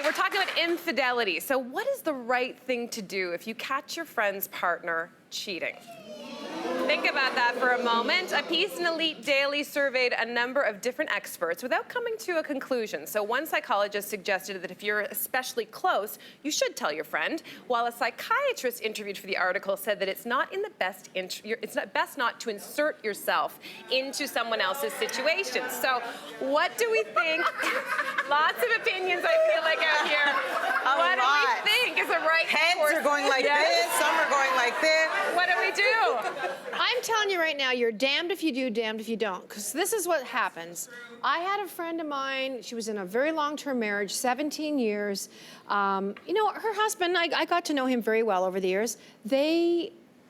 We're talking about infidelity. So what is the right thing to do if you catch your friend's partner cheating? Think about that for a moment. A piece in Elite Daily surveyed a number of different experts without coming to a conclusion. So one psychologist suggested that if you're especially close, you should tell your friend, while a psychiatrist interviewed for the article said that it's not in the best best not to insert yourself into someone else's situation. So what do we think? Lots of opinions, I feel like, out here. What do we think is the right course? Heads are going like this, some are going like this. What do we do? I'm telling you right now, you're damned if you do, damned if you don't. Because this is what happens. I had a friend of mine, she was in a very long-term marriage, 17 years. You know, her husband, I got to know him very well over the years.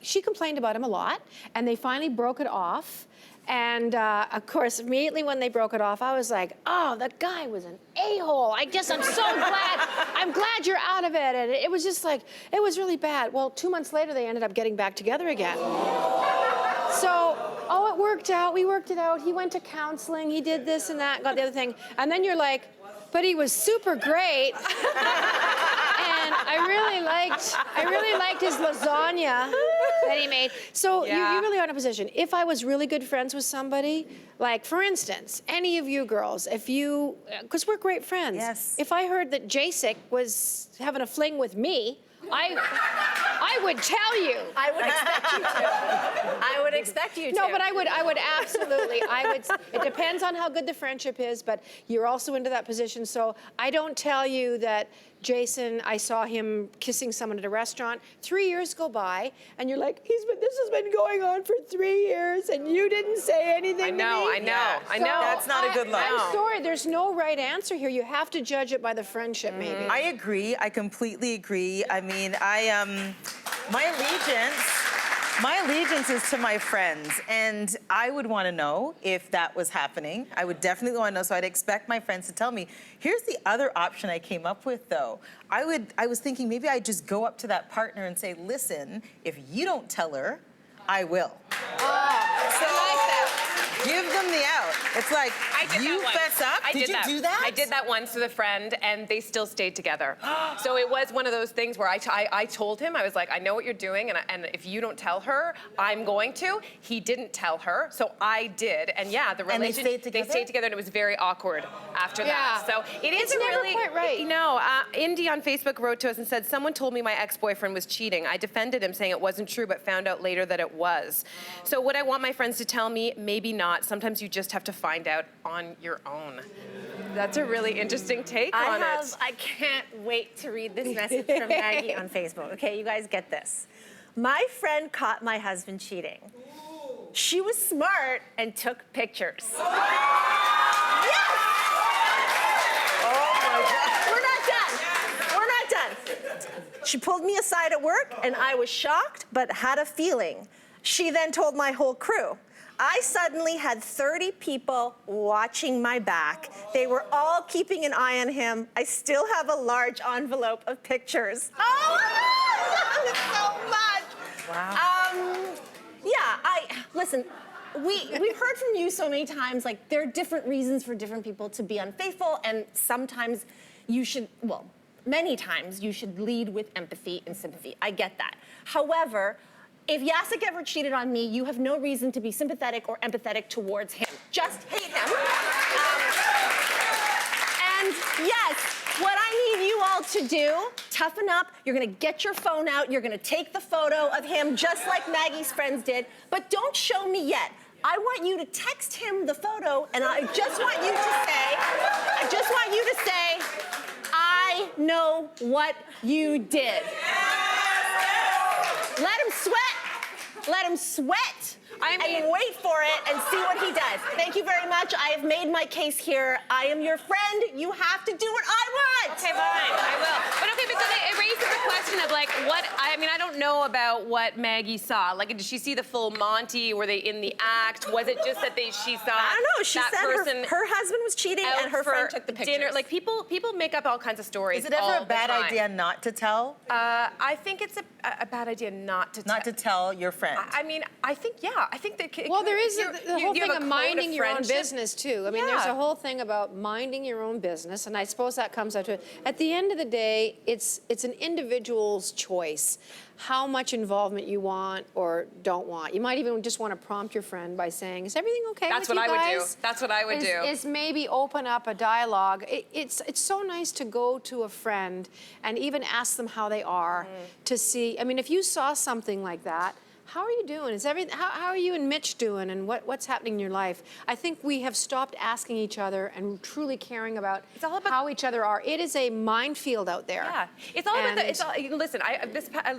She complained about him a lot, and they finally broke it off. And of course, immediately when they broke it off, I was like, oh, that guy was an a-hole. I'm so glad, I'm glad you're out of it. And it was just like, it was really bad. Well, 2 months later, they ended up getting back together again. So, it worked out, we worked it out. He went to counseling, he did this and that, got the other thing. And then you're like, but he was super great. And I really liked his lasagna that he made. So you really are in a position. If I was really good friends with somebody, like for instance, any of you girls, because we're great friends. Yes. If I heard that Jacek was having a fling with me, I would tell you. I would expect you to. I would expect you to. No, but I would absolutely. It depends on how good the friendship is, but you're also into that position. So I don't tell you that, Jason, I saw him kissing someone at a restaurant. 3 years go by, and you're like, this has been going on for 3 years, and you didn't say anything to me. I know. That's not a good look. I'm sorry, there's no right answer here. You have to judge it by the friendship, maybe. I agree. I completely agree. I mean, my allegiance is to my friends, and I would want to know if that was happening. I would definitely want to know, so I'd expect my friends to tell me. Here's the other option I came up with, though. I was thinking maybe I'd just go up to that partner and say, listen, if you don't tell her, I will. Give them the out. It's like, you fess up? Did you do that? I did that once with a friend, and they still stayed together. So it was one of those things where I told him, I was like, I know what you're doing, and if you don't tell her, I'm going to. He didn't tell her, so I did. And yeah, the relationship, they stayed together, and it was very awkward after that. So it is really quite right. You know, Indy on Facebook wrote to us and said, someone told me my ex-boyfriend was cheating. I defended him, saying it wasn't true, but found out later that it was. So would I want my friends to tell me? Maybe not. Sometimes you just have to find out on your own. That's a really interesting take on it. I can't wait to read this message from Maggie on Facebook. Okay, you guys get this. My friend caught my husband cheating. She was smart and took pictures. Yes! Oh my God. We're not done. She pulled me aside at work, and I was shocked, but had a feeling. She then told my whole crew. I suddenly had 30 people watching my back. They were all keeping an eye on him. I still have a large envelope of pictures. Oh, I love it so much. Wow. Listen, we've heard from you so many times, like, there are different reasons for different people to be unfaithful, and sometimes you should, many times you should lead with empathy and sympathy. I get that. However, if Jacek ever cheated on me, you have no reason to be sympathetic or empathetic towards him. Just hate him. And yes, what I need you all to do, toughen up. You're gonna get your phone out. You're gonna take the photo of him just like Maggie's friends did. But don't show me yet. I want you to text him the photo, and I just want you to say, I know what you did. Let him sweat. Let him sweat. And wait for it and see what he does. Thank you very much. I have made my case here. I am your friend. You have to do what I want. Okay, fine. I will. But okay, because it raises the question of, like, what, I mean, I don't know about what Maggie saw. Like, did she see the full Monty? Were they in the act? Was it just that she saw I don't know. She that said person her husband was cheating and her friend took the pictures. Dinner. Like, people make up all kinds of stories. Is it ever a bad idea not to tell? I think it's a bad idea not to tell. Not to tell your friend. I mean, I think, yeah. I think that. Well, there is the whole you have thing a of code minding your own friendship. business too. I mean, there's Yeah. a whole thing about minding your own business, and I suppose that comes out to it. At the end of the day, it's an individual's choice how much involvement you want or don't want. You might even just want to prompt your friend by saying, "Is everything okay That's with what you I would do. guys?" That's what I would do. Is maybe open up a dialogue. It's so nice to go to a friend and even ask them how they are to see. I mean, if you saw something like that, how are you doing? Is everything? How are you and Mitch doing? And what's happening in your life? I think we have stopped asking each other and truly caring about, It's all about- how each other are. It is a minefield out there. Yeah, it's all about the. And- It's all, listen,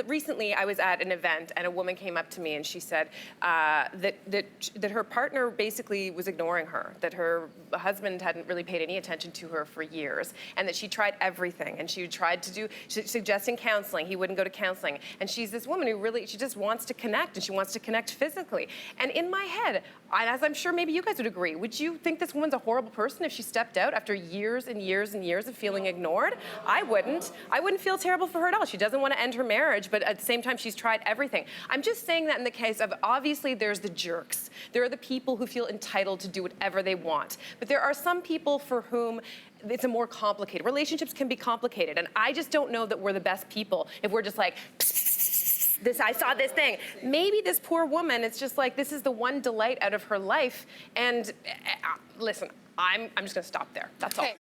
recently I was at an event and a woman came up to me and she said that her partner basically was ignoring her, that her husband hadn't really paid any attention to her for years, and that she tried everything and she tried to do suggesting counseling. He wouldn't go to counseling, and she's this woman who really she just wants to connect. And she wants to connect physically. And in my head, as I'm sure maybe you guys would agree, would you think this woman's a horrible person if she stepped out after years and years and years of feeling ignored? I wouldn't. I wouldn't feel terrible for her at all. She doesn't want to end her marriage, but at the same time, she's tried everything. I'm just saying that in the case of, obviously, there's the jerks. There are the people who feel entitled to do whatever they want. But there are some people for whom it's a more complicated. Relationships can be complicated. And I just don't know that we're the best people if we're just like, I saw this thing. Maybe this poor woman, it's just like, this is the one delight out of her life. And listen, I'm just gonna stop there. That's all. Okay.